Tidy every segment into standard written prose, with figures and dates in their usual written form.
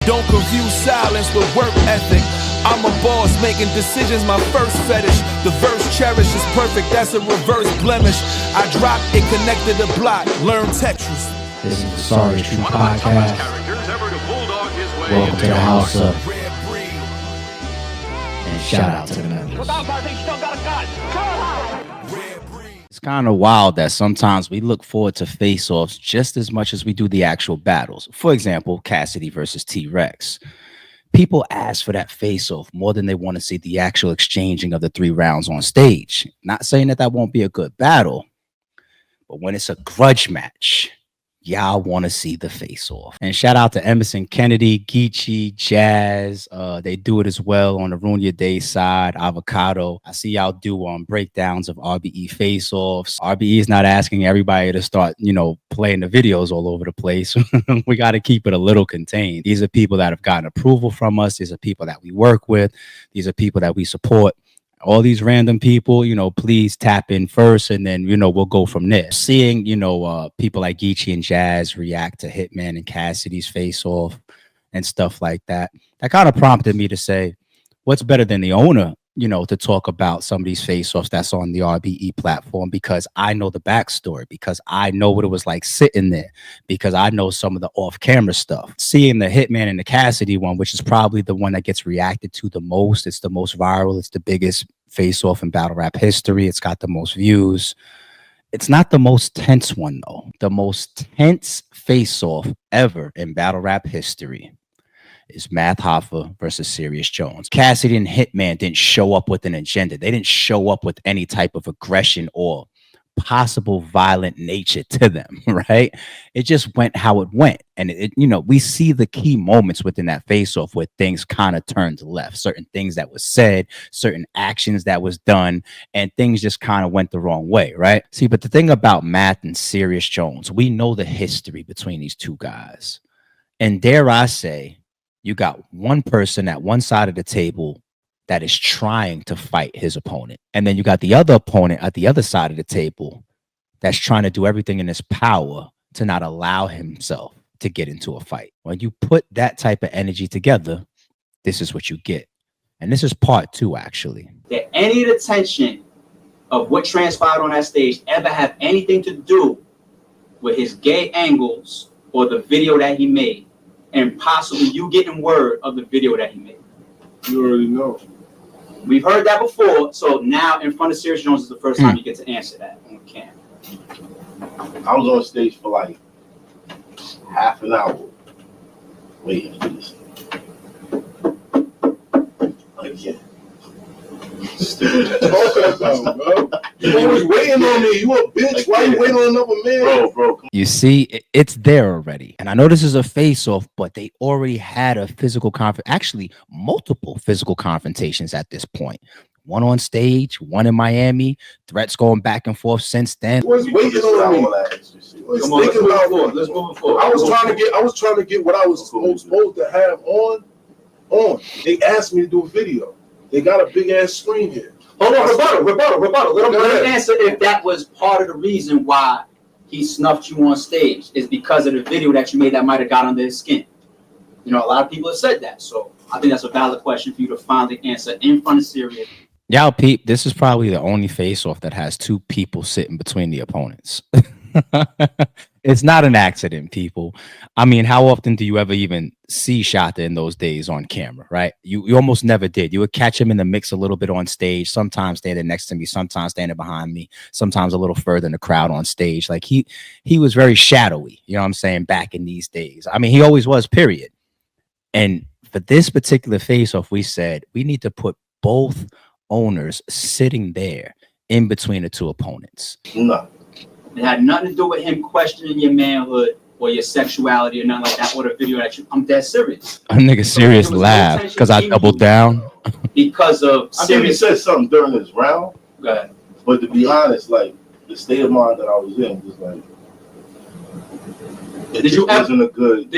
Don't confuse silence with work ethic. I'm a boss, making decisions my first fetish. The verse cherished is perfect, that's a reverse blemish. I dropped it, connected the block, learn Tetris. This is the Serius Jones podcast. Welcome to the house up. And shout out to the members. It's kind of wild that sometimes we look forward to face-offs just as much as we do the actual battles. For example, Cassidy versus T-Rex. People ask for that face-off more than they want to see the actual exchanging of the 3 rounds on stage. Not saying that won't be a good battle, but when it's a grudge match, y'all want to see the face-off. And shout out to Emerson Kennedy, Geechee, Jazz. They do it as well on the Runya Day side, Avocado. I see y'all do breakdowns of RBE face-offs. RBE is not asking everybody to start, playing the videos all over the place. We got to keep it a little contained. These are people that have gotten approval from us. These are people that we work with. These are people that we support. All these random people, please tap in first, and then, we'll go from there. Seeing, people like Geechee and Jazz react to Hitman and Cassidy's face-off and stuff like that, that kind of prompted me to say, what's better than the owner, to talk about some of these face-offs that's on the RBE platform, because I know the backstory, because I know what it was like sitting there, because I know some of the off-camera stuff. Seeing the Hitman and the Cassidy one, which is probably the one that gets reacted to the most. It's the most viral. It's the biggest face-off in battle rap history. It's got the most views. It's not the most tense one, though. The most tense face-off ever in battle rap history is Math Hoffa versus Serius Jones. Cassidy and Hitman didn't show up with an agenda. They didn't show up with any type of aggression or possible violent nature to them, right? It just went how it went. And we see the key moments within that face-off where things kind of turned left. Certain things that was said, certain actions that was done, and things just kind of went the wrong way, right? See, but the thing about Math and Serius Jones, we know the history between these two guys. And dare I say, you got one person at one side of the table that is trying to fight his opponent. And then you got the other opponent at the other side of the table that's trying to do everything in his power to not allow himself to get into a fight. When you put that type of energy together, this is what you get. And this is part 2, actually. Did any of the tension of what transpired on that stage ever have anything to do with his gay angles or the video that he made? And possibly you getting word of the video that he made? You already know. We've heard that before, so now in front of Serius Jones is the first time you get to answer that on camera. I was on stage for like half an hour waiting for this. Again. Bro. You always waiting on me. You a bitch. Why you waiting on another man? Bro. You see, it's there already. And I know this is a face-off, but they already had a physical actually multiple physical confrontations at this point. One on stage, one in Miami. Threats going back and forth since then. Was waiting on me. Let's move forward. I was trying to get what I was supposed to have on. They asked me to do a video. They got a big ass screen here. Hold on, rebuttal. Let him answer if that was part of the reason why he snuffed you on stage is because of the video that you made that might have got under his skin. A lot of people have said that. So I think that's a valid question for you to finally answer in front of Serius. Y'all peep, this is probably the only face-off that has 2 people sitting between the opponents. It's not an accident, people. I mean, how often do you ever even see Shota in those days on camera, right? You almost never did. You would catch him in the mix a little bit on stage, sometimes standing next to me, sometimes standing behind me, sometimes a little further in the crowd on stage. Like he was very shadowy, you know what I'm saying, back in these days. I mean, he always was, period. And for this particular face-off, we said we need to put both owners sitting there in between the 2 opponents. No. It had nothing to do with him questioning your manhood or your sexuality or nothing like that, or the video that I'm dead serious. A nigga serious laugh because I doubled down. Because of I think he said something during this round. Go ahead. But to be honest, like the state of mind that I was in was like Did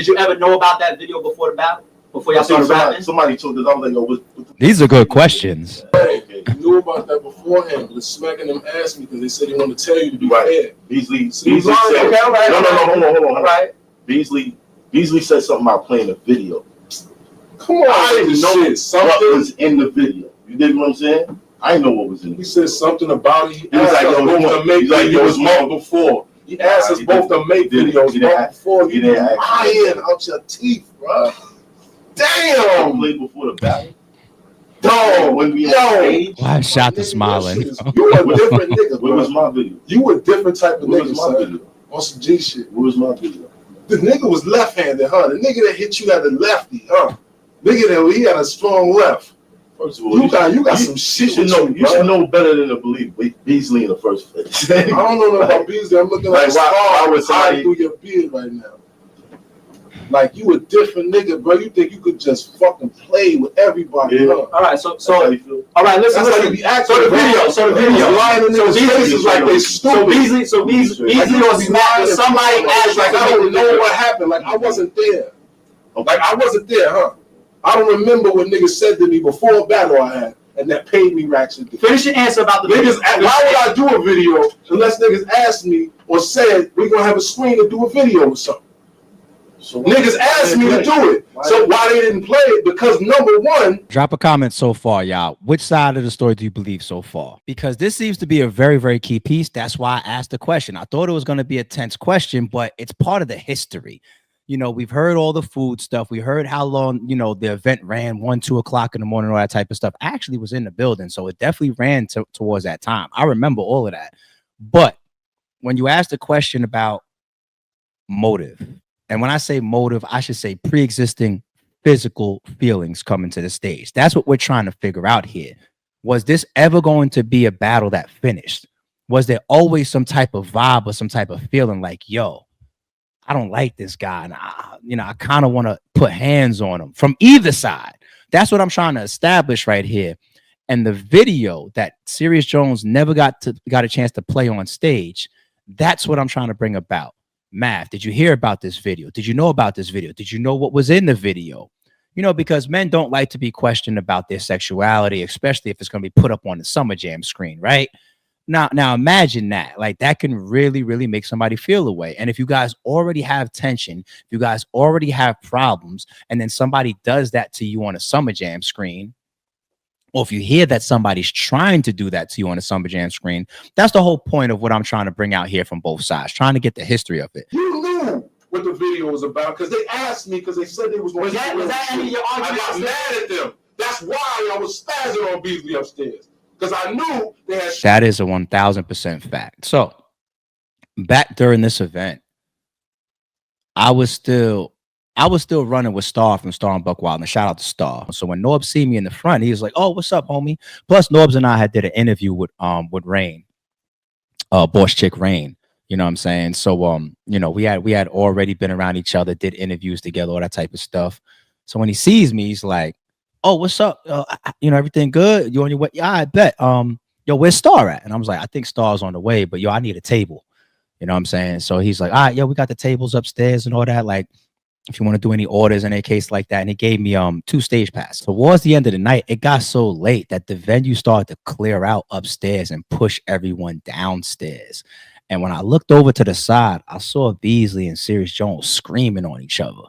you ever know about that video before the battle? Before y'all started rapping? Somebody told us. I was like, These are good questions. Okay. You knew about that beforehand, but smacking them ass me because they said they want to tell you to be fair. Beasley said, no. Hold on. Right. Beasley said something about playing a video. Come on, I didn't know what something was in the video. You dig what I'm saying? I didn't know what was in the video. He said something about it. He was like, yo, both to make videos before. He asked us both to make videos before. You didn't lying out your teeth, bro. Damn. Played before the battle. Dog, when we Well, I shot the smiling. You a different nigga, bro. Where was my video? You a different type of Where nigga, was my video? On some G shit. Where was my video? The nigga was left-handed, huh? The nigga that hit you had a lefty, huh? Nigga that he had a strong left. First of all, you got some shit. You should know better than to believe Beasley in the first place. I don't know nothing about Beasley. I'm looking like why was somebody through your beard right now? Like you a different nigga, bro. You think you could just fucking play with everybody? Yeah. Huh? All right, so all right, listen. So the video, So Beasley is like they stupid. So Beasley was smacked. Somebody asked like I don't know what happened. Like I wasn't there. Like I wasn't there, huh? I don't remember what niggas said to me before a battle I had, and that paid me racks. Finish your answer about the niggas. Why would I do a video unless niggas asked me or said we're gonna have a screen to do a video or something? So niggas asked me to do it. So why they didn't play it? Because number one. Drop a comment so far, y'all. Which side of the story do you believe so far? Because this seems to be a very, very key piece. That's why I asked the question. I thought it was going to be a tense question, but it's part of the history. You know, we've heard all the food stuff. We heard how long, you know, the event ran 1, 2 o'clock in the morning, all that type of stuff. I actually was in the building, so it definitely ran towards that time. I remember all of that. But when you ask the question about motive, and when I say motive, I should say pre-existing physical feelings coming to the stage. That's what we're trying to figure out here. Was this ever going to be a battle that finished? Was there always some type of vibe or some type of feeling like, yo, I don't like this guy, and I kind of want to put hands on him from either side. That's what I'm trying to establish right here. And the video that Serius Jones never got a chance to play on stage, that's what I'm trying to bring about. Math, did you hear about this video? Did you know about this video? Did you know what was in the video? You know, because men don't like to be questioned about their sexuality, especially if it's going to be put up on the Summer Jam screen, right? Now imagine that. Like, that can really, really make somebody feel away. And if you guys already have tension, if you guys already have problems, and then somebody does that to you on a Summer Jam screen, or if you hear that somebody's trying to do that to you on a Summer Jam screen, that's the whole point of what I'm trying to bring out here from both sides, trying to get the history of it. You knew what the video was about because they asked me because they said they was going to. Was that any of your arguments? I got mad at them. That's why I was spazzing on Beasley upstairs because I knew they had. That is a 1000% fact. So back during this event, I was still running with Star from Star and Buckwild, and shout out to Star. So when Norbs see me in the front, he was like, "Oh, what's up, homie?" Plus, Norbs and I had did an interview with Rain, Boss Chick Rain. You know what I'm saying? So you know, we had already been around each other, did interviews together, all that type of stuff. So when he sees me, he's like, "Oh, what's up? You know, everything good? You on your way?" "Yeah, I bet." Yo, where's Star at? And I was like, "I think Star's on the way, but yo, I need a table." You know what I'm saying? So he's like, "All right, yo, we got the tables upstairs and all that. Like, if you want to do any orders in a case like that." And he gave me 2 stage passes. Towards the end of the night, it got so late that the venue started to clear out upstairs and push everyone downstairs. And when I looked over to the side, I saw Beasley and Serius Jones screaming on each other.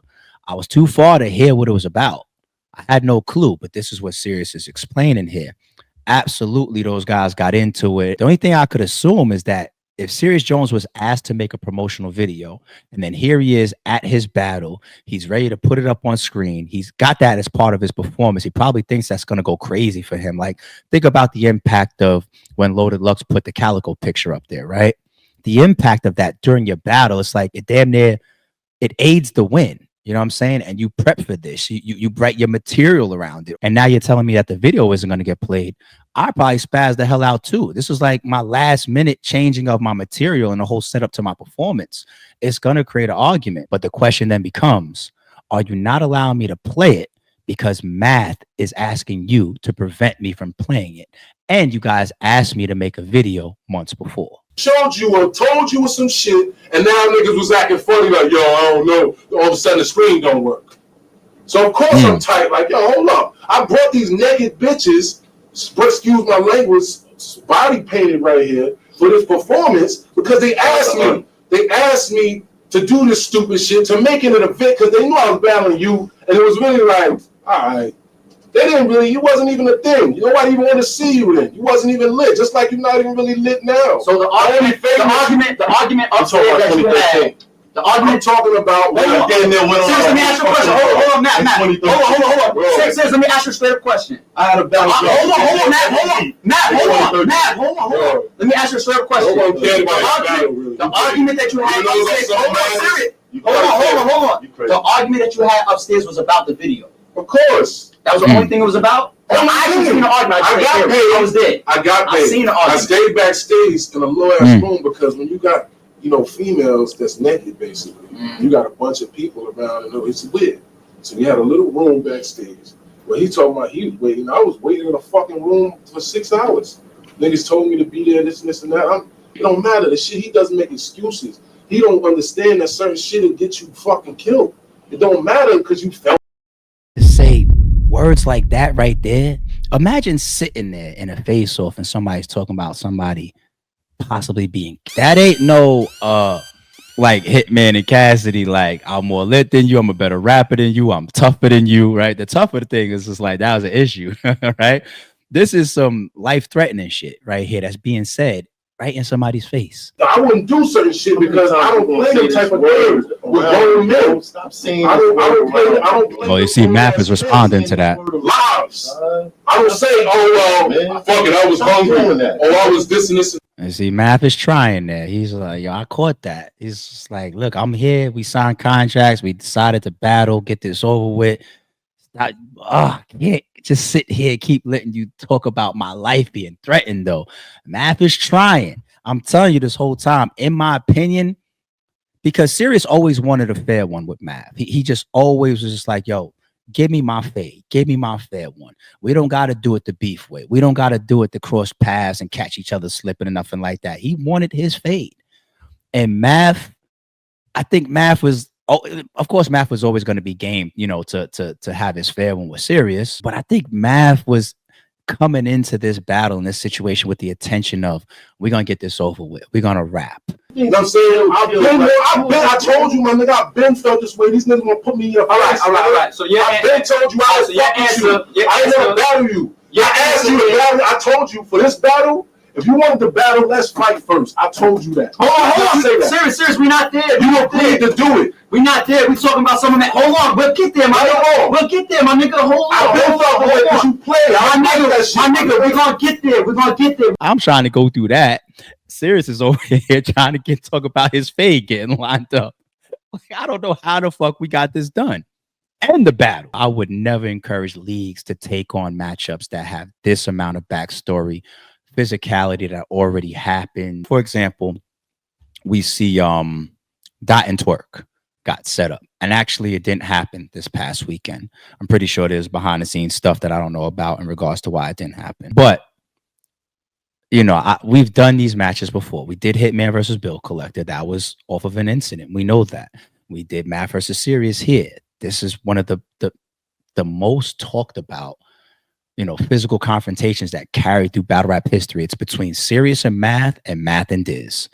I was too far to hear what it was about. I had no clue, but this is what Serius is explaining here. Absolutely, those guys got into it. The only thing I could assume is that if Serius Jones was asked to make a promotional video, and then here he is at his battle, he's ready to put it up on screen. He's got that as part of his performance. He probably thinks that's going to go crazy for him. Like, think about the impact of when Loaded Lux put the Calico picture up there, right? The impact of that during your battle, it's like it damn near, it aids the win. You know what I'm saying? And you prep for this. You write your material around it. And now you're telling me that the video isn't going to get played. I probably spazzed the hell out too. This was like my last minute changing of my material and the whole setup to my performance. It's going to create an argument. But the question then becomes, are you not allowing me to play it because Math is asking you to prevent me from playing it? And you guys asked me to make a video months before. Showed you or told you with some shit, and now niggas was acting funny like, yo, I don't know. All of a sudden the screen don't work. So of course I'm tight, like, yo, hold up. I brought these naked bitches, excuse my language, body painted right here for this performance because they asked me. They asked me to do this stupid shit, to make it an event because they knew I was battling you, and it was really like, right. They didn't really, you wasn't even a thing. Nobody even want to see you then. You wasn't even lit, just like you're not even really lit now. So the argument upstairs that you had, the argument talking about when hold on. Serious, let me ask you a question. Hold on, Matt. Hold on. Serious, let me ask you a straight up question. I had a battle. Hold on, Matt. Let me ask you a straight up question. The argument that you had upstairs. Hold on. The argument that you had upstairs was about the video. Of course. That was the only thing it was about? I actually seen the argument. I got paid. I was there. I got paid. I seen the argument. I stayed backstage in a low ass room because when you got, females that's naked basically, you got a bunch of people around and it's weird. So we had a little room backstage where he talking about he was waiting. I was waiting in a fucking room for 6 hours. Niggas told me to be there, this and that. It don't matter. The shit, he doesn't make excuses. He don't understand that certain shit will get you fucking killed. It don't matter because you felt. To say words like that right there, imagine sitting there in a face-off and somebody's talking about somebody possibly being, that ain't no like Hitman and Cassidy, like I'm more lit than you, I'm a better rapper than you, I'm tougher than you, right? The tougher thing is just like that was an issue. Right? This is some life-threatening shit right here that's being said right in somebody's face. I wouldn't do certain shit because I don't play them type of games with grown men. Stop saying I don't play. Oh, you see, Math is responding to that. Lives. I don't say, fuck it, I was hungry, I was this and this. And see, Math is trying there. He's like, yo, I caught that. He's just like, look, I'm here. We signed contracts. We decided to battle, get this over with. I can't just sit here and keep letting you talk about my life being threatened, though. Math is trying. I'm telling you this whole time, in my opinion, because Serius always wanted a fair one with Math. He just always was just like, yo, give me my fade. Give me my fair one. We don't got to do it the beef way. We don't got to do it to cross paths and catch each other slipping and nothing like that. He wanted his fade. And Math, I think Math was, of course, Math was always going to be game, to have his fair one with Serius. But I think Math was coming into this battle in this situation with the intention of, we're going to get this over with. We're going to rap. You know what I'm saying? I told you, my nigga, I've been felt this way. These niggas gonna put me in a place. All right. So I've been told you I was I ain't never battle you. I asked you to battle. I told you for this battle, if you wanted to battle, let's fight first. I told you that. Hold on. Serious, we not there. You agreed to do it. We not there. We talking about someone that. Hold on, we'll get there, my nigga. We'll get there, my nigga. Hold on. I've been felt the way that you play. My nigga, we gonna get there. We're gonna get there. I'm trying to go through that. Serius is over here trying to talk about his fade getting lined up. I don't know how the fuck we got this done. And the battle. I would never encourage leagues to take on matchups that have this amount of backstory, physicality that already happened. For example, we see Dot and Twerk got set up. And actually, it didn't happen this past weekend. I'm pretty sure there's behind the scenes stuff that I don't know about in regards to why it didn't happen. But we've done these matches before. We did Hitman versus Bill Collector. That was off of an incident. We know that. We did Math versus Serius here. This is one of the most talked about, physical confrontations that carry through battle rap history. It's between Serius and Math and Diz.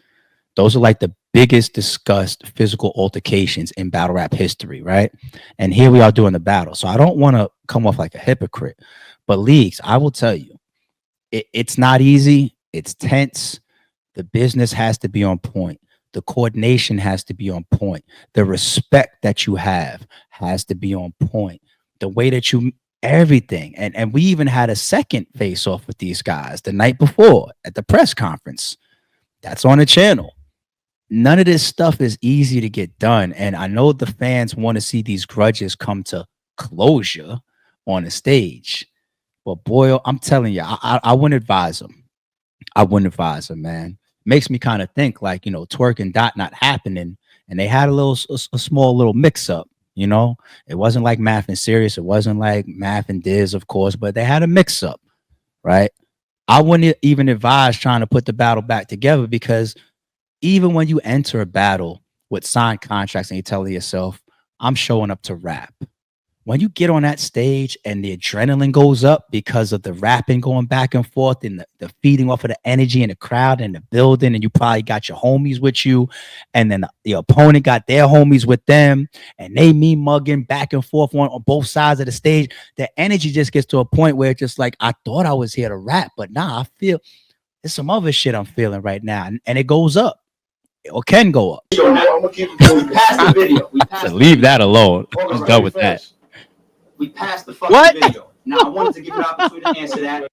Those are like the biggest discussed physical altercations in battle rap history, right? And here we are doing the battle. So I don't want to come off like a hypocrite, but leagues, I will tell you, it's not easy. It's tense. The business has to be on point. The coordination has to be on point. The respect that you have has to be on point. The way that everything. And we even had a second face-off with these guys the night before at the press conference. That's on the channel. None of this stuff is easy to get done. And I know the fans want to see these grudges come to closure on the stage. But boy, I'm telling you, I wouldn't advise them. I wouldn't advise them, man. Makes me kind of think like, Twerk and Dot not happening. And they had a small little mix up, It wasn't like Math and Serius. It wasn't like Math and Diz, of course, but they had a mix up, right? I wouldn't even advise trying to put the battle back together because even when you enter a battle with signed contracts and you tell yourself, I'm showing up to rap. when you get on that stage and the adrenaline goes up because of the rapping going back and forth and the feeding off of the energy in the crowd and the building, and you probably got your homies with you, and then the opponent got their homies with them, and they me mugging back and forth on both sides of the stage, the energy just gets to a point where it's just like, I thought I was here to rap, but nah, I feel there's some other shit I'm feeling right now, and it goes up or can go up. I'm gonna keep it going. We passed the video. We passed So leave that alone. Hold on, Just let done me with finish. that. We passed the fucking What? video. Now I wanted to give you the opportunity to answer that.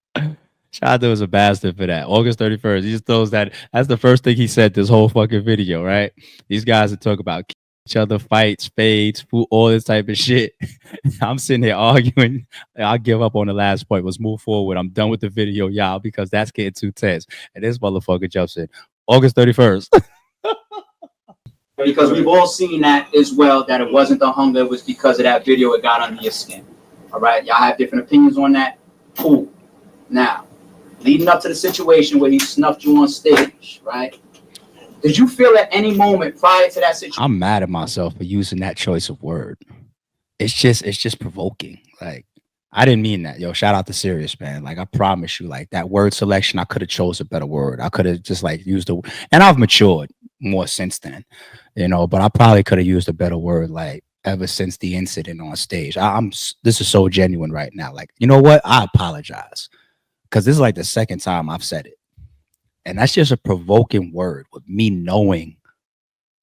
Shada was a bastard for that. August 31st. He just throws that. That's the first thing he said this whole fucking video, right? These guys are talking about each other, fights, fades, food, all this type of shit. I'm sitting here arguing. I'll give up on the last point. Let's move forward. I'm done with the video, y'all, because that's getting too tense. And this motherfucker jumps in. August 31st. Because we've all seen that as well, that it wasn't the hunger, it was because of that video it got under your skin. All right, y'all have different opinions on that. Cool. Now, leading up to the situation where he snuffed you on stage, right? Did you feel at any moment prior to that situation? I'm mad at myself for using that choice of word. It's just provoking. Like, I didn't mean that. Yo, shout out to Serius, man. Like, I promise you, like, that word selection, I could have chose a better word. I could have just like used the, and I've matured more since then, you know, but I probably could have used a better word, like, ever since the incident on stage. This is so genuine right now. Like, you know what? I apologize, because this is like the second time I've said it. And that's just a provoking word, with me knowing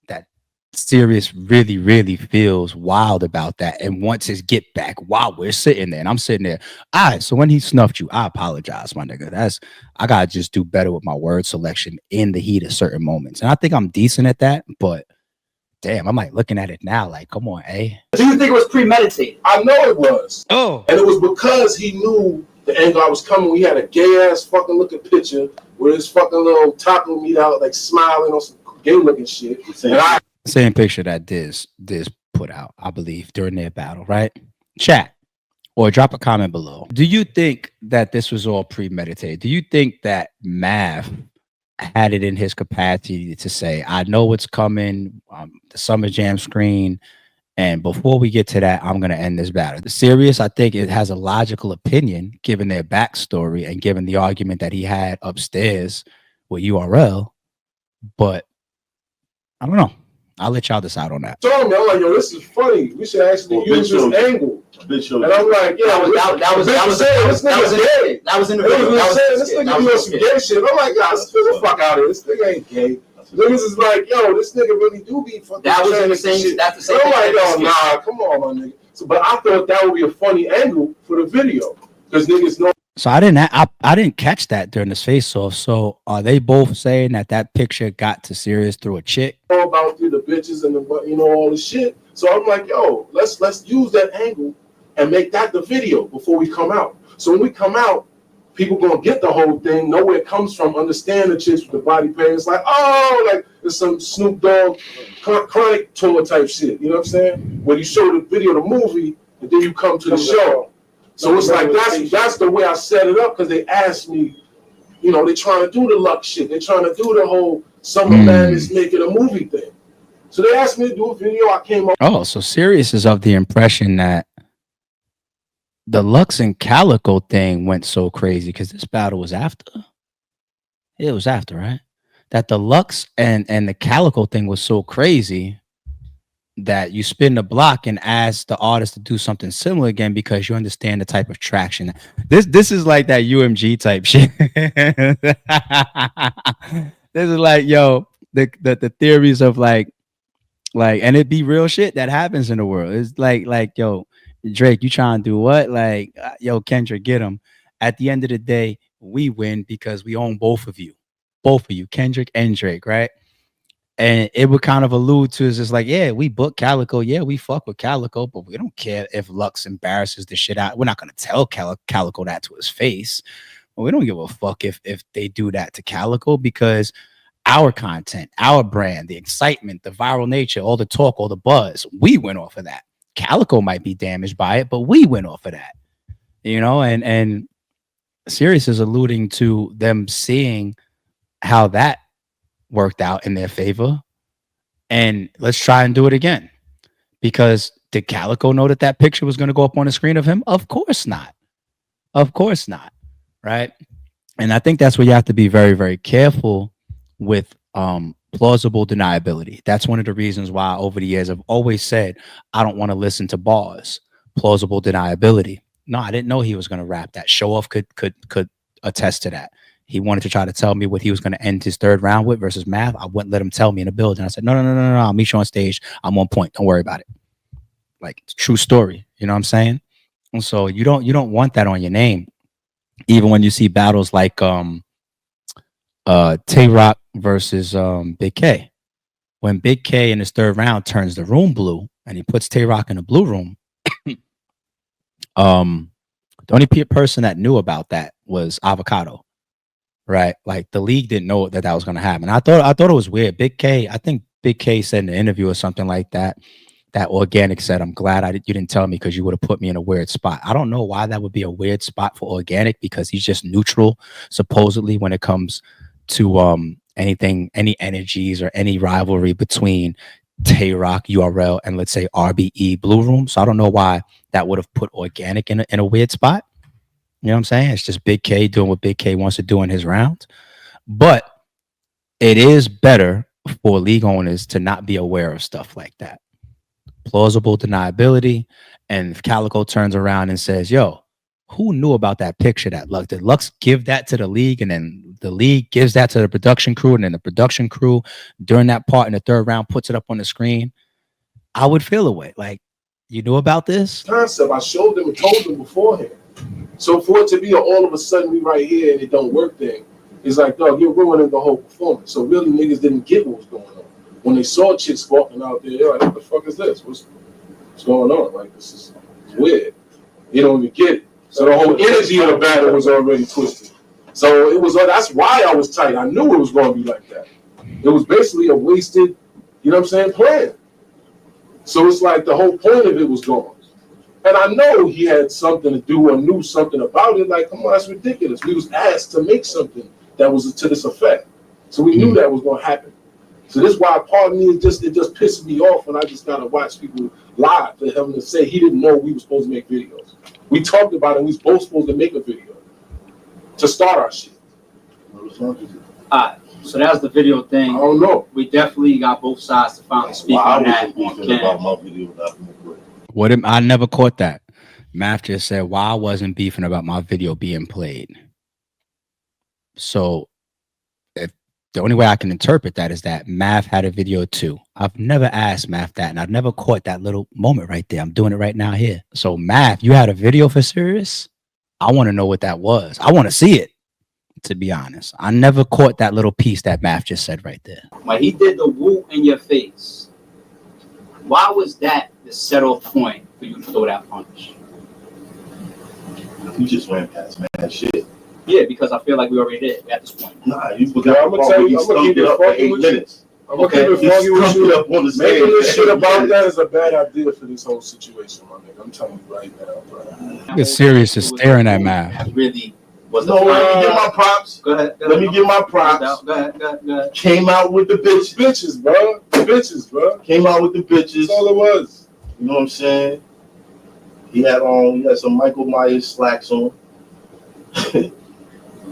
that Serius really, really feels wild about that and wants his get back while we're sitting there. And I'm sitting there. All right, so when he snuffed you, I apologize, my nigga. I gotta just do better with my word selection in the heat of certain moments. And I think I'm decent at that, but damn, I'm like looking at it now, like, come on, eh? Do you think it was premeditated? I know it was. Oh. And it was because he knew the angle I was coming. We had a gay ass fucking looking picture with his fucking little taco meat out, like smiling on some gay looking shit. And Same picture that Diz put out, I believe, during their battle, right? Chat or drop a comment below. Do you think that this was all premeditated? Do you think that Mav had it in his capacity to say, I know what's coming, the Summer Jam screen, and before we get to that, I'm going to end this battle? The Serious, I think it has a logical opinion given their backstory and given the argument that he had upstairs with URL, but I don't know. I'll let y'all decide on that. told me, I'm like, yo, this is funny. We should actually use this angle. And I'm like, yeah, that was in the video. This nigga doing some gay shit. I'm like, yo, get the fuck out of here. This nigga ain't gay. Niggas is like, yo, this nigga really do be fucking. That was in the same. That's the same. I'm like, yo, nah, come on, my nigga. So, but I thought that would be a funny angle for the video, because niggas know. So I didn't catch that during this face-off. So are they both saying that picture got to Serious through a chick? About through the bitches and the, you know, all the shit. So I'm like, yo, let's use that angle and make that the video before we come out. So when we come out, people gonna get the whole thing, know where it comes from, understand the chicks with the body pain. It's like, oh, like it's some Snoop Dogg Chronic tour type shit. You know what I'm saying? When you show the video, the movie, and then you come to the show. So it's like that's the way I set it up, because they asked me, you know, they're trying to do the luck shit. They're trying to do the whole Summer Madness making a movie thing. So they asked me to do a video. I came up. Oh, so Serious is of the impression that the Lux and Calico thing went so crazy because this battle was after. It was after, right? That the Lux and the Calico thing was so crazy that you spin the block and ask the artist to do something similar again because you understand the type of traction. This is like that UMG type shit. This is like, yo, the theories of like, and it be real shit that happens in the world. It's like, yo, Drake, you trying to do what? Like, yo, Kendrick, get him. At the end of the day, we win because we own both of you, Kendrick and Drake, right? And it would kind of allude to is just like, yeah, we book Calico. Yeah, we fuck with Calico, but we don't care if Lux embarrasses the shit out. We're not going to tell Calico that to his face. But we don't give a fuck if they do that to Calico, because our content, our brand, the excitement, the viral nature, all the talk, all the buzz, we went off of that. Calico might be damaged by it, but we went off of that. You know, and Serious is alluding to them seeing how that worked out in their favor, and let's try and do it again, because Did Calico know that that picture was going to go up on the screen of him? Of course not. Of course not. Right. And I think that's where you have to be very, very careful with plausible deniability. That's one of the reasons why over the years I've always said I don't want to listen to bars. Plausible deniability. No, I didn't know he was going to rap that. Show Off could attest to that. He wanted to try to tell me what he was going to end his third round with versus Math. I wouldn't let him tell me in the building. I said, no. I'll meet you on stage. I'm on point. Don't worry about it. Like, true story. You know what I'm saying? And so you don't want that on your name. Even when you see battles like Tay-Rock versus Big K. When Big K in his third round turns the room blue and he puts Tay-Rock in the blue room, the only person that knew about that was Avocado, right? Like, the league didn't know that was going to happen. I thought it was weird. Big K, I think Big K said in an interview or something like that Organic said, I'm glad you didn't tell me because you would have put me in a weird spot. I don't know why that would be a weird spot for Organic, because he's just neutral, supposedly, when it comes to anything, any energies or any rivalry between Tay-Rock, URL, and let's say RBE Blue Room. So I don't know why that would have put Organic in a weird spot. You know what I'm saying? It's just Big K doing what Big K wants to do in his round. But it is better for league owners to not be aware of stuff like that. Plausible deniability. And if Calico turns around and says, yo, who knew about that picture that Lux did? Lux give that to the league, and then the league gives that to the production crew, and then the production crew during that part in the third round puts it up on the screen. I would feel a way. Like, you knew about this concept. I showed them and told them beforehand. So for it to be all of a sudden we right here and it don't work thing, it's like, dog, you're ruining the whole performance. So really niggas didn't get what was going on. When they saw chicks walking out there, they're like, what the fuck is this? What's going on? Like, this is weird. You don't even get it. So the whole energy of the battle was already twisted. So it was, that's why I was tight. I knew it was going to be like that. It was basically a wasted, you know what I'm saying, plan. So it's like the whole point of it was gone. And I know he had something to do or knew something about it. Like, come on, that's ridiculous. We was asked to make something that was to this effect. So we knew that was going to happen. So this is why part of me, it just pisses me off when I just got to watch people lie for him to say he didn't know we were supposed to make videos. We talked about it. We was both supposed to make a video to start our shit. So that was the video thing. I don't know. We definitely got both sides to finally speak on that. I never caught that. Math just said, why I wasn't beefing about my video being played. So the only way I can interpret that is that Math had a video too. I've never asked Math that, and I've never caught that little moment right there. I'm doing it right now here. So Math, you had a video for Serious? I want to know what that was. I want to see it, to be honest. I never caught that little piece that Math just said right there. When he did the woo in your face, why was that the set-off point for you to throw that punch? You just ran past mad shit. Yeah, because I feel like we already did at this point. Nah, you forgot. I'm gonna tell you, I'm gonna keep it for 8 minutes. I'm gonna keep it foggy with you. Up on the Making this shit about that is a bad idea for this whole situation, my nigga. I'm telling you right now, bro. It's Serious is staring at Math. That really was No, let me get my props. Go ahead. Let me get my props. Go ahead. Came out with the bitches. Bitches, bro. Bitches, bro. Came out with the bitches. That's all it was. You know what I'm saying? He had some Michael Myers slacks on.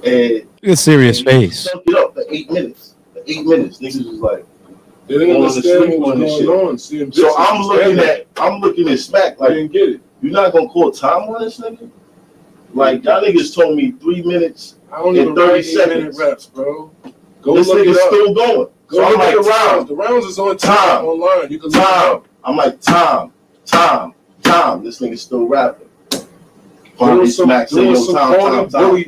And Look at Serious face. Stuck it up for 8 minutes. For 8 minutes, niggas was like, They didn't understand what was going on. So I'm looking at Smack like, I didn't get it. You're not gonna call time on this nigga? Like, y'all niggas told me 3 minutes. I don't even 30 seconds reps, bro. Go this look nigga's it up. still going. Go So I'm look like, at the rounds. The rounds is on time online. You can look it up. I'm like, time. This nigga's still rapping. Doing some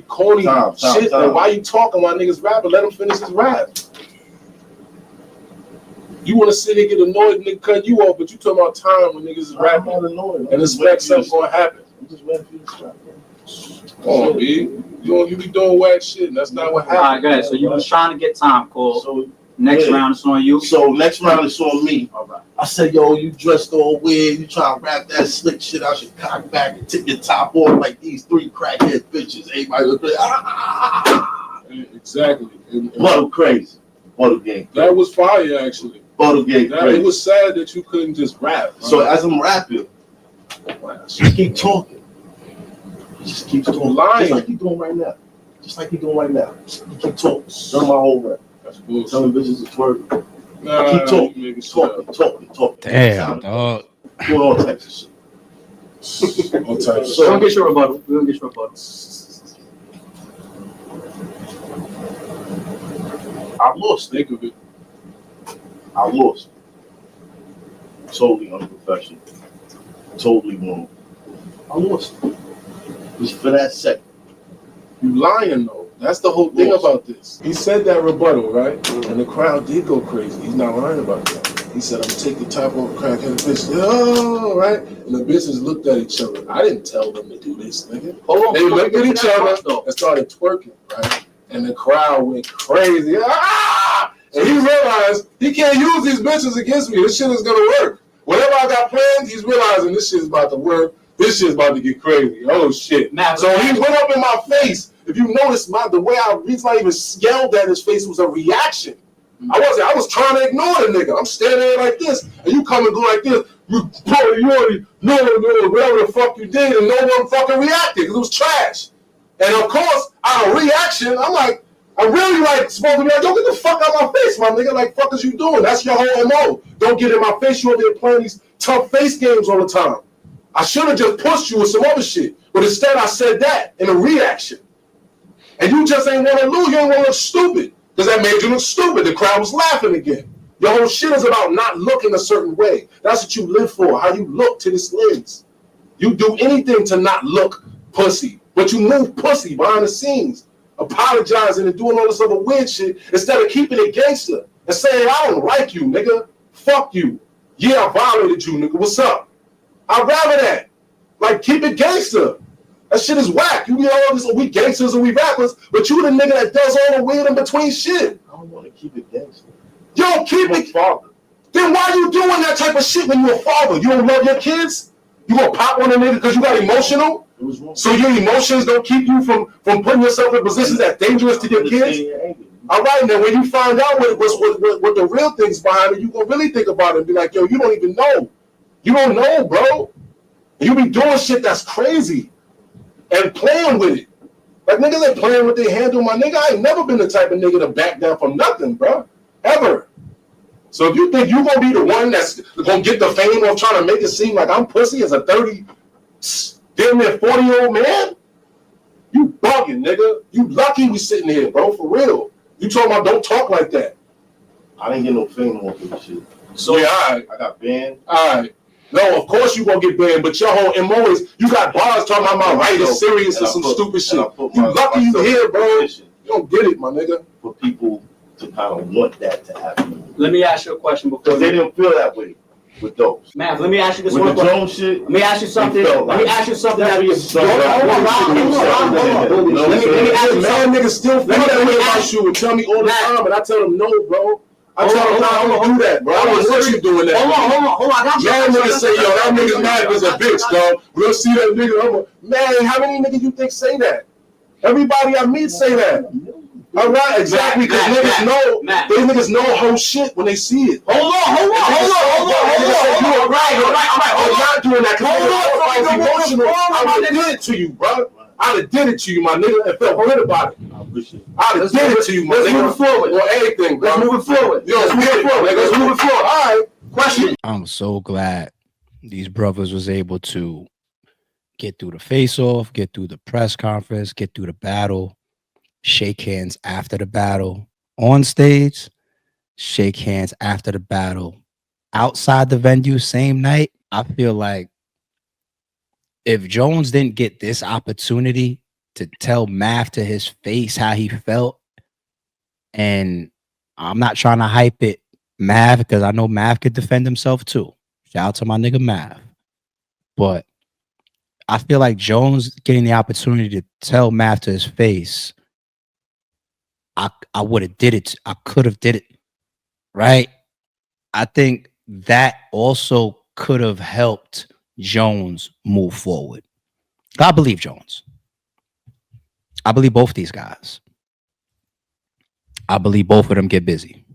corny shit. Like, why you talking while niggas rapping? Let him finish his rap. You want to sit here and get annoyed and nigga cut you off, but you talking about time when niggas is rapping and expect something gonna happen. I'm just waiting for you to stop, bro. Come on, B. You be doing whack shit, and that's not what happened. All right, go ahead. So you was trying to get time called. So next round is on you. So next round is on me. All right. I said, yo, you dressed all weird. You trying to rap that slick shit. I should cock back and take your top off like these 3 crackhead bitches. Everybody was like, Exactly. Muddle crazy. Muddle game. That was fire, actually. rebuttal get Nah, crazy. it was sad that you couldn't just rap. So as I'm rapping, just keep talking. He just keeps talking. Lying. Just like you doing right now. Just like you doing right now. You keep talking. Done my whole rap. That's bullshit. Telling bitches to twerk. Nah, Keep talking. maybe so. Talking. Damn, dog. Doing all types of shit. All types of So don't get your rebuttal. We don't get your rebuttal. I lost it. Think of it. I lost. Totally unprofessional. Totally wrong. I lost. Just for that second. You lying though. That's the whole thing about this. He said that rebuttal, right? And the crowd did go crazy. He's not lying about that. He said, I'm gonna take the top off crackhead bitch. Oh, right? And the bitches looked at each other. I didn't tell them to do this, nigga. Hold on. They looked at each other though. and started twerking, right? And the crowd went crazy. Ah! And he realized he can't use these bitches against me. This shit is gonna work. Whatever I got planned, he's realizing this shit is about to work. This shit's about to get crazy. Oh shit. So he went up in my face. If you notice, the reason I even yelled at his face was a reaction. I was trying to ignore the nigga. I'm standing there like this, and you come and go like this. You already know whatever the fuck you did, and no one fucking reacted because it was trash. And of course, out of reaction, I'm like, I'm really like supposed to be like, don't get the fuck out of my face, my nigga. Like, fuck is you doing? That's your whole MO. Don't get in my face. You over here playing these tough face games all the time. I should have just pushed you with some other shit, but instead I said that in a reaction. And you just ain't want to lose. You ain't want to look stupid. Because that made you look stupid. The crowd was laughing again. Your whole shit is about not looking a certain way. That's what you live for, how you look to this lens. You do anything to not look pussy. But you move pussy behind the scenes, apologizing and doing all this other weird shit instead of keeping it gangster and saying, I don't like you, nigga. Fuck you. Yeah, I violated you, nigga. What's up? I'd rather that. Like, keep it gangster. That shit is whack. You be all this, we gangsters and we rappers, but you the nigga that does all the weird in between shit. I don't want to keep it gangster. You don't keep it. Father. Then why you doing that type of shit when you're a father? You don't love your kids? You gonna pop on a nigga because you got emotional? It was wrong. So your emotions don't keep you from putting yourself in positions that's dangerous to your kids? All right, now when you find out what the real things behind it, you gonna really think about it and be like, yo, you don't even know. You don't know, bro. You be doing shit that's crazy and playing with it. Like, niggas ain't playing with their handle, my nigga. I ain't never been the type of nigga to back down from nothing, bro. Ever. So if you think you gonna be the one that's gonna get the fame of trying to make it seem like I'm pussy as a 30, damn near 40-year-old man, you bugging, nigga. You lucky we sitting here, bro, for real. You talking about don't talk like that. I didn't get no fame off this shit. So yeah, all right. I got banned. All right. No, of course you gonna get banned, but your whole MO is you got bars talking about my right is serious and some stupid shit. You lucky you here, bro. You don't get it, my nigga. For people to kind of want that to happen. Let me ask you a question before. Because they didn't feel that way with those. Mav, let me ask you this with one the question. Jones shit. Let me ask you something. Let me ask you something. Let me ask you something. Man, niggas still feel that way about you and tell me all the time, and I tell them no, bro. I tell them, I don't do that, bro. I don't want you doing that. Hold on. I got you. Man, niggas say, yo, that nigga's mad as a bitch, dog. We'll see that nigga. Man, how many niggas you think say that? Everybody I meet say that. All right, exactly, because niggas know, they niggas know whole shit when they see it. Hold on. All right. I'm not doing that because I was emotional. I would have did it to you, bro. I'd have did it to you, my nigga, and felt good about it. I'd have did it to you, my nigga. Let's move forward. Or anything, bro. Let's move it forward. Let's move it forward. All right. Question. I'm so glad these brothers was able to get through the face-off, get through the press conference, get through the battle, shake hands after the battle on stage, shake hands after the battle outside the venue same night. I feel like if Jones didn't get this opportunity to tell Math to his face how he felt, and I'm not trying to hype it, Math, because I know Math could defend himself too. Shout out to my nigga Math. But I feel like Jones getting the opportunity to tell Math to his face, I would have did it. I could have did it. Right? I think that also could have helped Jones move forward. I believe Jones. I believe both these guys. I believe both of them get busy.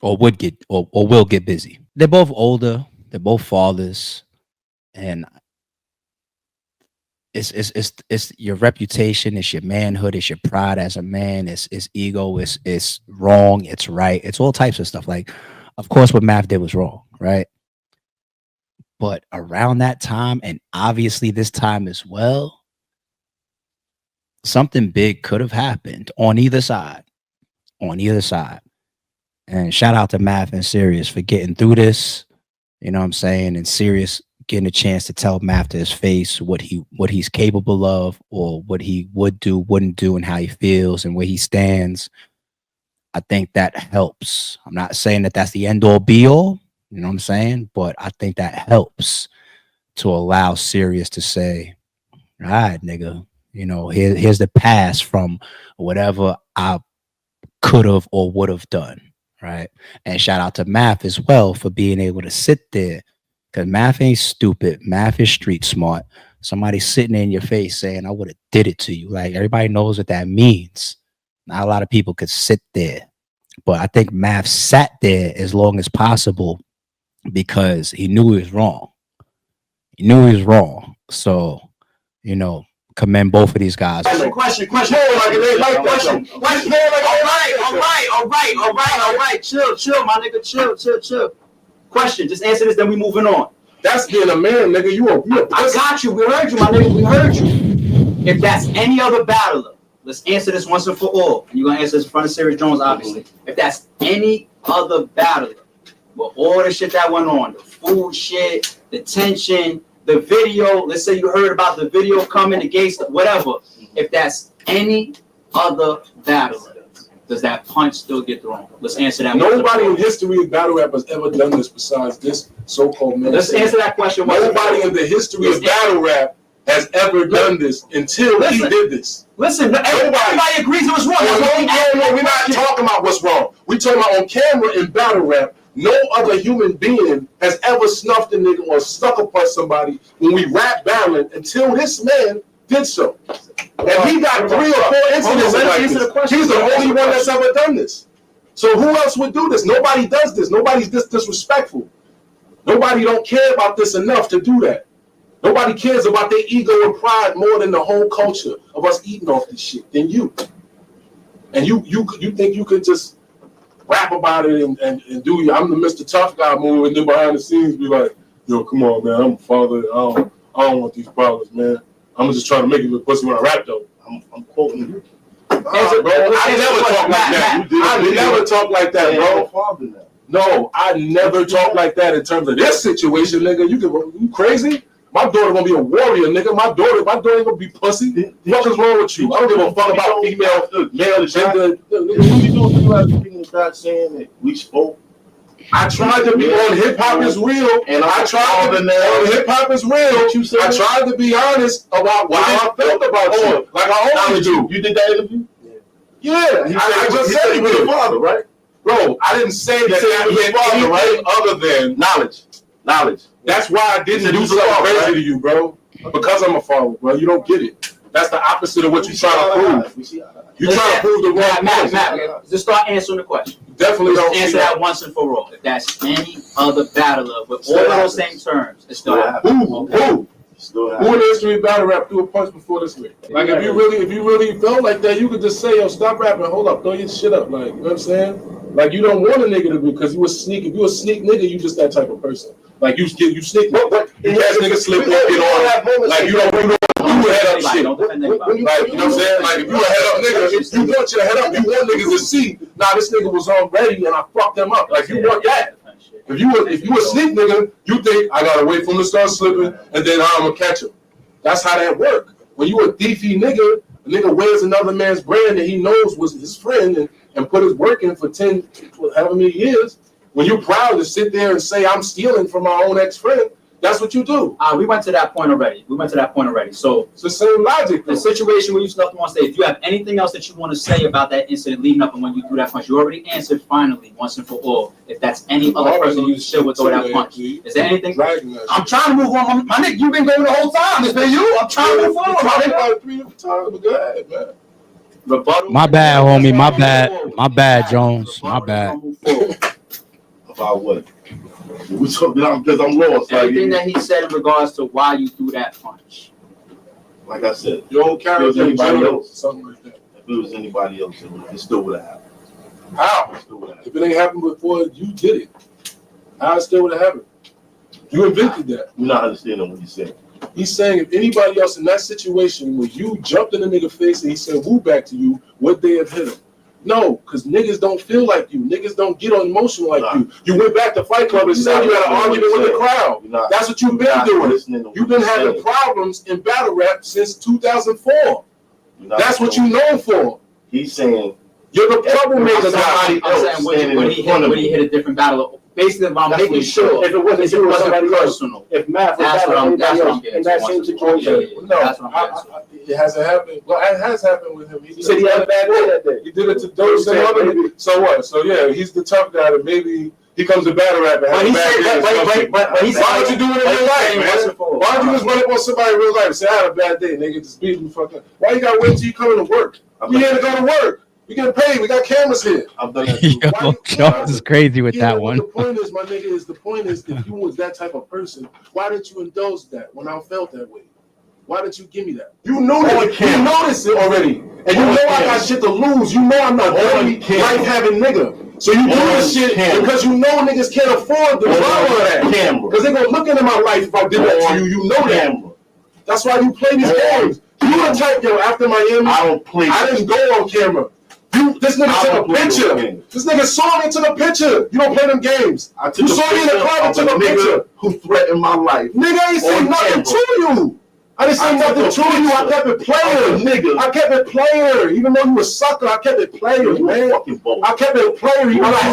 or would get or will get busy. They're both older. They're both fathers, and it's your reputation, it's your manhood, it's your pride as a man, it's ego, it's wrong, it's right, it's all types of stuff. Like, of course, what Math did was wrong, right? But around that time, and obviously this time as well, something big could have happened on either side. On either side. And shout out to Math and Serius for getting through this. You know what I'm saying? And Serius getting a chance to tell Math to his face what he's capable of, or what he would do, wouldn't do, and how he feels and where he stands. I think that helps. I'm not saying that that's the end all be all, you know what I'm saying? But I think that helps to allow Serius to say, all right, nigga, you know, here's the past from whatever I could have or would have done, right? And shout out to Math as well for being able to sit there, because Math ain't stupid. Math is street smart. Somebody sitting in your face saying, I would have did it to you. Like, everybody knows what that means. Not a lot of people could sit there. But I think Math sat there as long as possible because he knew he was wrong. He knew he was wrong. So, you know, commend both of these guys. Question. All right. Chill, my nigga. Chill. Question. Just answer this, then we moving on. That's being a man, nigga. You a I got you. We heard you, my nigga. We heard you. If that's any other battler, let's answer this once and for all. And you're gonna answer this in front of Serius Jones, obviously. If that's any other battler, with all the shit that went on, the food shit, the tension, the video, let's say you heard about the video coming against whatever. If that's any other battler, does that punch still get thrown? Let's answer that. Nobody in history of battle rap has ever done this besides this so-called man. Let's answer that question. Nobody in the history of battle rap has ever done this until he did this. Listen, everybody agrees it was wrong. No, we're not talking about what's wrong. We're talking about on camera in battle rap. No other human being has ever snuffed a nigga or sucker punched somebody when we rap battling until this man did so. And he got 3 or 4 incidents like this. He's the only one that's ever done this. So who else would do this? Nobody does this. Nobody's this disrespectful. Nobody don't care about this enough to do that. Nobody cares about their ego and pride more than the whole culture of us eating off this shit than you. And you think you could just rap about it and do I'm the Mr. Tough Guy move, and then behind the scenes be like, yo, come on, man, I'm a father. I don't want these problems, man. I'm just trying to make it look pussy when I rap, though. I'm quoting you. Bro, I never talk like that. I never talk like that, bro. No, I never talk like that in terms of this situation, nigga. You crazy? My daughter gonna be a warrior, nigga. My daughter ain't gonna be pussy. What is wrong with you? I don't give a fuck about female, male, gender. What you do if you have people start saying that we spoke? I tried to be on Hip Hop Is Real, and I tried to be on Hip Hop Is Real. I tried to be honest about how I felt about you, like I always do. You did that interview? Yeah, I just said he was a father, right? Bro, I didn't say that anything other than knowledge. That's why I didn't do something crazy to you, bro. Because I'm a father, bro. You don't get it. That's the opposite of what you're trying to prove. You're trying to prove the wrong point. Matt, just start answering the question. Definitely don't answer that once and for all. If that's any other battler with all of those same terms, it's still happening. Who in the history of battle rap threw a punch before this week? Like if you really felt like that, you could just say, yo, stop rapping, hold up, throw your shit up. Like, you know what I'm saying? Like you don't want a nigga to be, because you a sneak. If you a sneak nigga, you just that type of person. Like you sneak, but you catch niggas slip up, get on. Like you head up shit. Like, you know what I'm saying? Like if you a head up nigga, if you want your head up, you want niggas to see, nah, this nigga was on ready and I fucked them up. Like you want that. If you a sneak nigga, you think I gotta wait for him to start slipping and then I'm gonna catch him. That's how that work. When you a thiefy nigga, a nigga wears another man's brand that he knows was his friend and put his work in for 10, however many years. When you're proud to sit there and say I'm stealing from my own ex-friend, that's what you do. We went to that point already. So it's the same logic. The situation where you snuffed him on stage. If you have anything else that you want to say about that incident leading up and when you threw that punch, you already answered finally once and for all. If that's any other person you still would throw that punch. Is there anything? I'm trying to move on. My nigga, you've been going the whole time. It's been you. I'm trying to move forward. About 3 different times, but go ahead, man. My bad, homie. My bad, Jones. My bad. About what? We talking because I'm lost. Everything that he said in regards to why you threw that punch. Like I said, Your own character in general, else, something like that. if it was anybody else, it still would have happened. How? It still would have If it ain't happened before, you did it. How it still would have happened? You invented that. You're not understanding what he's saying. He's saying if anybody else in that situation where you jumped in the nigga face and he said woo back to you, would they have hit him? No, because niggas don't feel like you. Niggas don't get on emotion like you. You went back to Fight Club and said you had an argument with the crowd. That's what you've been doing. You've been having problems in battle rap since 2004. That's what you known for. He's saying you're the troublemaker. I'm saying when he hit a different battle. Basically, I'm making sure if it wasn't you or somebody personal. Else, if Math was battling anybody else in that same situation, it hasn't happened. Well, it has happened with him. He said he had a bad day that day. He did it to those and other. So what? So yeah, he's the tough guy that maybe he comes to battle rap and has a bad day. Why don't you do it in real life, man? Why don't you just run up on somebody in real life and say I had a bad day, nigga, just beat me fucking. Why you gotta wait till you come to work? We here to go to work. We get paid. We got cameras here. I've done that too. Yo, Jones is crazy with that one. The point is, my nigga, the point is, if you was that type of person, why didn't you indulge that when I felt that way? Why didn't you give me that? You know that. You noticed it already. And you know I got shit to lose. You know I'm not dirty, life-having nigga. So you do this shit because you know niggas can't afford the drama of that. Because they gonna look into my life if I did that to you. You know that. That's why you play these games. You the type, yo, after Miami, I didn't go on camera. This nigga took a picture. This nigga saw me and took a picture. You don't play them games. You saw me in the club and took a picture. Who threatened my life? Nigga, I ain't say nothing to you. I didn't say nothing to you. I kept it player. Nigga. I kept it player. Even though you a sucker, I kept it player, man. I kept it player. Even though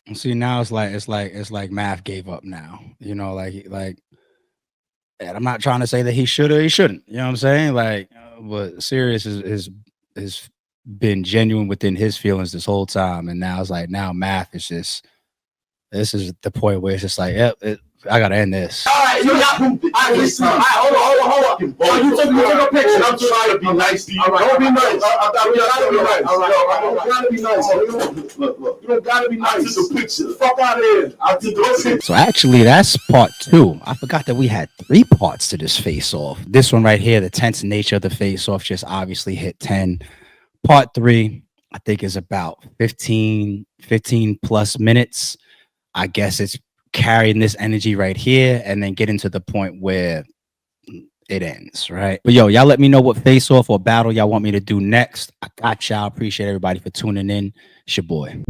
you See, now it's like Math gave up now. You know, like. And I'm not trying to say that he should or he shouldn't. You know what I'm saying? Like, but Serius is been genuine within his feelings this whole time, and now it's like Math is just. This is the point where it's just like, yep, I gotta end this. All right, hold on. You took a picture. I'm trying to be nice to you. Don't be nice. I gotta be nice. All right. You gotta be nice. Look. You don't gotta be nice. I took a picture. Fuck out of here. I took a picture. So actually, that's part 2. I forgot that we had 3 parts to this face-off. This one right here, the tense nature of the face-off, just obviously hit 10. Part 3, I think, is about 15 plus minutes. I guess it's carrying this energy right here and then getting to the point where it ends, right? But yo, y'all let me know what face-off or battle y'all want me to do next. I got y'all. Appreciate everybody for tuning in. It's your boy.